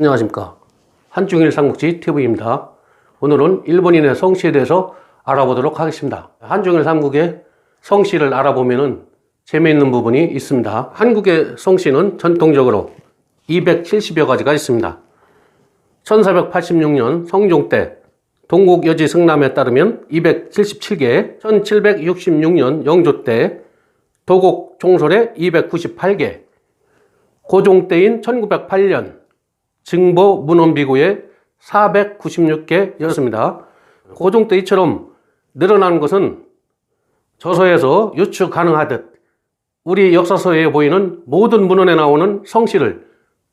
안녕하십니까. 한중일 삼국지 TV입니다. 오늘은 일본인의 성씨에 대해서 알아보도록 하겠습니다. 한중일 삼국의 성씨를 알아보면 재미있는 부분이 있습니다. 한국의 성씨는 전통적으로 270여 가지가 있습니다. 1486년 성종 때 동국여지 승남에 따르면 277개, 1766년 영조 때 도곡 총솔에 298개, 고종 때인 1908년 증보 문헌비고에 496개였습니다. 고종 때 이처럼 늘어난 것은 저서에서 유추 가능하듯 우리 역사서에 보이는 모든 문헌에 나오는 성씨를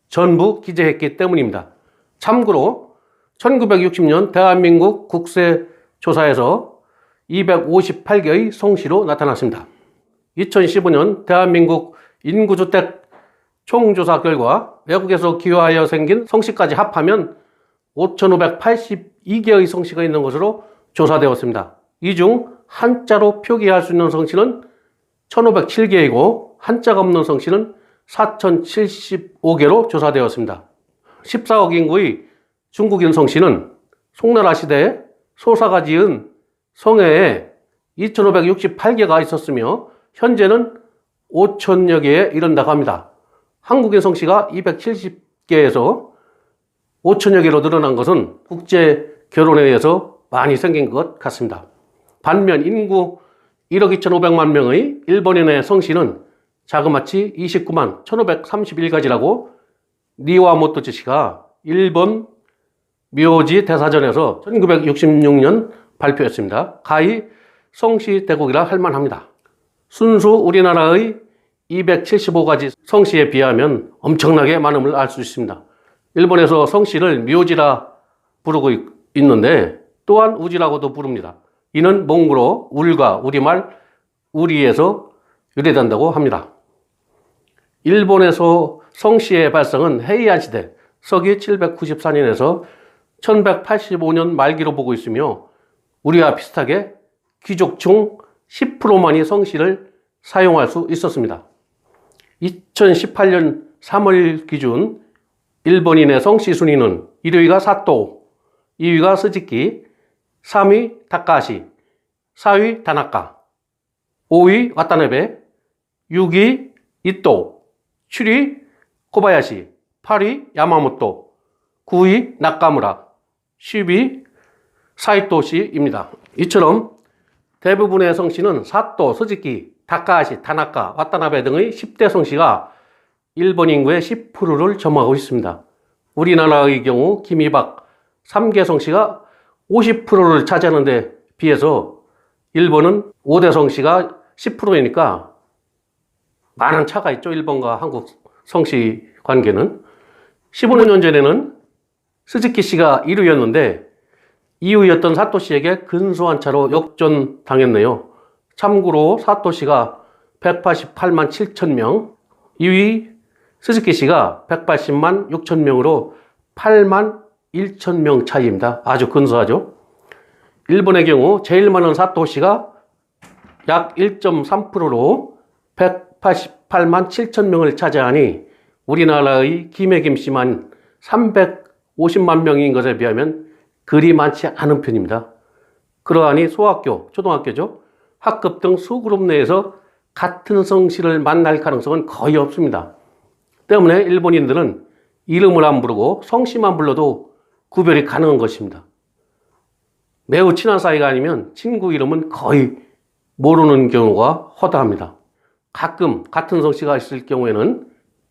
전부 기재했기 때문입니다. 참고로 1960년 대한민국 국세조사에서 258개의 성씨로 나타났습니다. 2015년 대한민국 인구주택 총조사 결과 외국에서 기여하여 생긴 성씨까지 합하면 5,582개의 성씨가 있는 것으로 조사되었습니다. 이 중 한자로 표기할 수 있는 성씨는 1,507개이고 한자가 없는 성씨는 4,075개로 조사되었습니다. 14억 인구의 중국인 성씨는 송나라 시대에 소사가 지은 성회에 2,568개가 있었으며 현재는 5,000여 개에 이른다고 합니다. 한국인 성씨가 270개에서 5,000여 개로 늘어난 것은 국제 결혼에 의해서 많이 생긴 것 같습니다. 반면 인구 1억 2,500만 명의 일본인의 성씨는 자그마치 29만 1,531가지라고 니와모토 씨가 일본 묘지 대사전에서 1966년 발표했습니다. 가히 성씨 대국이라 할 만합니다. 순수 우리나라의 275가지 성씨에 비하면 엄청나게 많음을 알 수 있습니다. 일본에서 성씨를 묘지라 부르고 있는데 또한 우지라고도 부릅니다. 이는 몽골어 울과 우리말 우리에서 유래된다고 합니다. 일본에서 성씨의 발성은 헤이안 시대 서기 794년에서 1185년 말기로 보고 있으며 우리와 비슷하게 귀족중 10%만이 성씨를 사용할 수 있었습니다. 2018년 3월 기준 일본인의 성씨 순위는 1위가 사또, 2위가 스즈키, 3위 타카시, 4위 다나카, 5위 와타나베, 6위 이토, 7위 코바야시, 8위 야마모토, 9위 나카무라, 10위 사이토시입니다. 이처럼 대부분의 성씨는 사또, 스즈키, 타카하시, 다나카, 와타나베 등의 10대 성씨가 일본 인구의 10%를 점하고 있습니다. 우리나라의 경우 김이박 3개 성씨가 50%를 차지하는 데 비해서 일본은 5대 성씨가 10%이니까 많은 차가 있죠. 일본과 한국 성씨 관계는. 15년 전에는 스즈키 씨가 1위였는데 2위였던 사토 씨에게 근소한 차로 역전당했네요. 참고로 사토 씨가 188만 7천 명, 2위 스즈키 씨가 180만 6천 명으로 8만 1천 명 차이입니다. 아주 근소하죠. 일본의 경우 제일 많은 사토 씨가 약 1.3%로 188만 7천 명을 차지하니 우리나라의 김해김 씨만 350만 명인 것에 비하면 그리 많지 않은 편입니다. 그러하니 소학교, 초등학교죠. 학급 등 수그룹 내에서 같은 성씨를 만날 가능성은 거의 없습니다. 때문에 일본인들은 이름을 안 부르고 성씨만 불러도 구별이 가능한 것입니다. 매우 친한 사이가 아니면 친구 이름은 거의 모르는 경우가 허다합니다. 가끔 같은 성씨가 있을 경우에는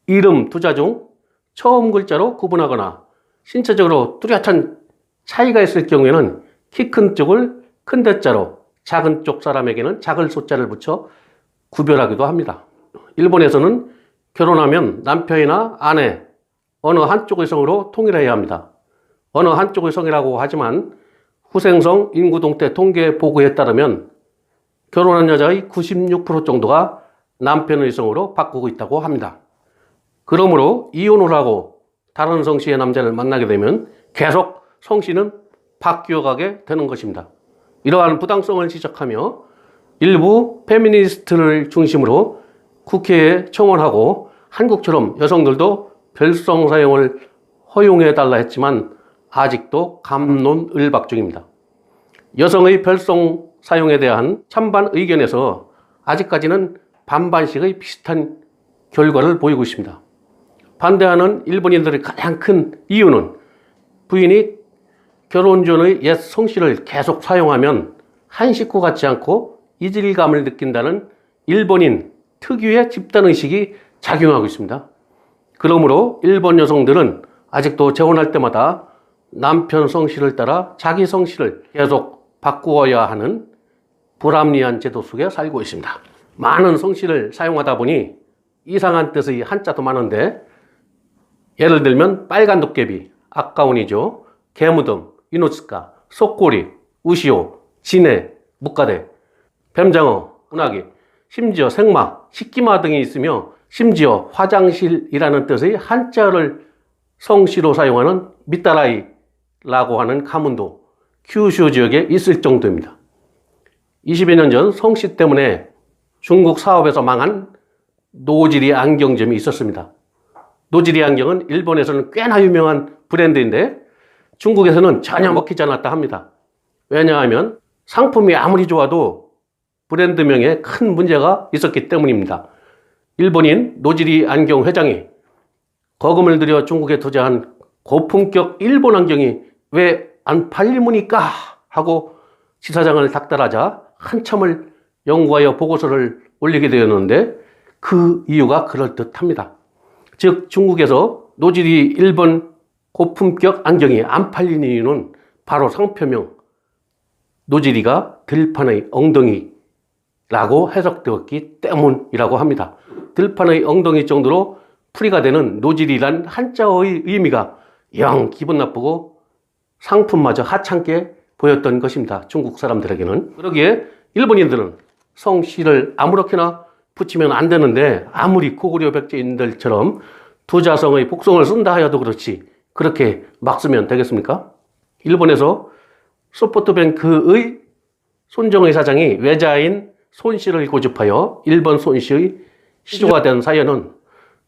이름 두자 중 처음 글자로 구분하거나 신체적으로 뚜렷한 차이가 있을 경우에는 키 큰 쪽을 큰 대자로 작은 쪽 사람에게는 작은 소자를 붙여 구별하기도 합니다. 일본에서는 결혼하면 남편이나 아내 어느 한쪽의 성으로 통일해야 합니다. 어느 한쪽의 성이라고 하지만 후생성 인구동태 통계 보고에 따르면 결혼한 여자의 96% 정도가 남편의 성으로 바꾸고 있다고 합니다. 그러므로 이혼을 하고 다른 성씨의 남자를 만나게 되면 계속 성씨는 바뀌어가게 되는 것입니다. 이러한 부당성을 지적하며 일부 페미니스트를 중심으로 국회에 청원하고 한국처럼 여성들도 별성 사용을 허용해달라 했지만 아직도 갑론을박 중입니다. 여성의 별송 사용에 대한 찬반 의견에서 아직까지는 반반씩의 비슷한 결과를 보이고 있습니다. 반대하는 일본인들의 가장 큰 이유는 부인이 결혼 전의 옛 성씨를 계속 사용하면 한 식구 같지 않고 이질감을 느낀다는 일본인 특유의 집단의식이 작용하고 있습니다. 그러므로 일본 여성들은 아직도 재혼할 때마다 남편 성씨를 따라 자기 성씨를 계속 바꾸어야 하는 불합리한 제도 속에 살고 있습니다. 많은 성씨를 사용하다 보니 이상한 뜻의 한자도 많은데, 예를 들면 빨간 도깨비, 아까운이죠. 개무덤, 이노츠카, 속꼬리, 우시오, 진해, 묵가대, 뱀장어, 운하기, 심지어 생마, 식기마 등이 있으며 심지어 화장실이라는 뜻의 한자를 성씨로 사용하는 미따라이라고 하는 가문도 큐슈 지역에 있을 정도입니다. 20여 년 전 성씨 때문에 중국 사업에서 망한 노지리 안경점이 있었습니다. 노지리 안경은 일본에서는 꽤나 유명한 브랜드인데 중국에서는 전혀 먹히지 않았다 합니다. 왜냐하면 상품이 아무리 좋아도 브랜드명에 큰 문제가 있었기 때문입니다. 일본인 노지리 안경 회장이 거금을 들여 중국에 투자한 고품격 일본 안경이 왜 안 팔리무니까 하고 지사장을 닥달하자 한참을 연구하여 보고서를 올리게 되었는데, 그 이유가 그럴듯합니다. 즉 중국에서 노지리 일본 고품격 안경이 안 팔리는 이유는 바로 상표명 노지리가 들판의 엉덩이라고 해석되었기 때문이라고 합니다. 들판의 엉덩이 정도로 풀이가 되는 노지리란 한자어의 의미가 영 기분 나쁘고 상품마저 하찮게 보였던 것입니다. 중국 사람들에게는. 그러기에 일본인들은 성씨를 아무렇게나 붙이면 안 되는데, 아무리 고구려 백제인들처럼 두자성의 복성을 쓴다 하여도 그렇지 그렇게 막 쓰면 되겠습니까? 일본에서 소프트뱅크의 손정의 사장이 외자인 손씨를 고집하여 일본 손씨의 시조가 된 사연은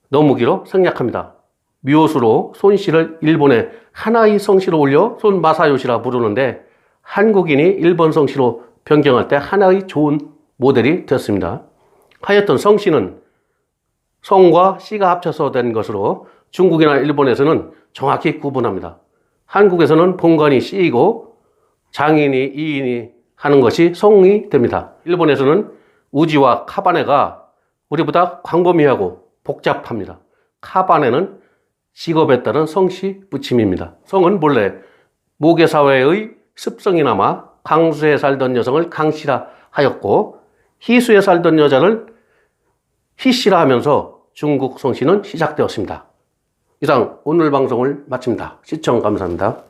너무 길어 생략합니다. 묘수로 손씨를 일본의 하나의 성씨로 올려 손마사요시라 부르는데, 한국인이 일본 성씨로 변경할 때 하나의 좋은 모델이 되었습니다. 하여튼 성씨는 성과 씨가 합쳐서 된 것으로 중국이나 일본에서는 정확히 구분합니다. 한국에서는 본관이 씨이고 장인이 이인이 하는 것이 성이 됩니다. 일본에서는 우지와 카바네가 우리보다 광범위하고 복잡합니다. 카바네는 직업에 따른 성씨 붙임입니다. 성은 본래 모계사회의 습성이 남아 강수에 살던 여성을 강씨라 하였고, 희수에 살던 여자를 희씨라 하면서 중국 성씨는 시작되었습니다. 이상 오늘 방송을 마칩니다. 시청 감사합니다.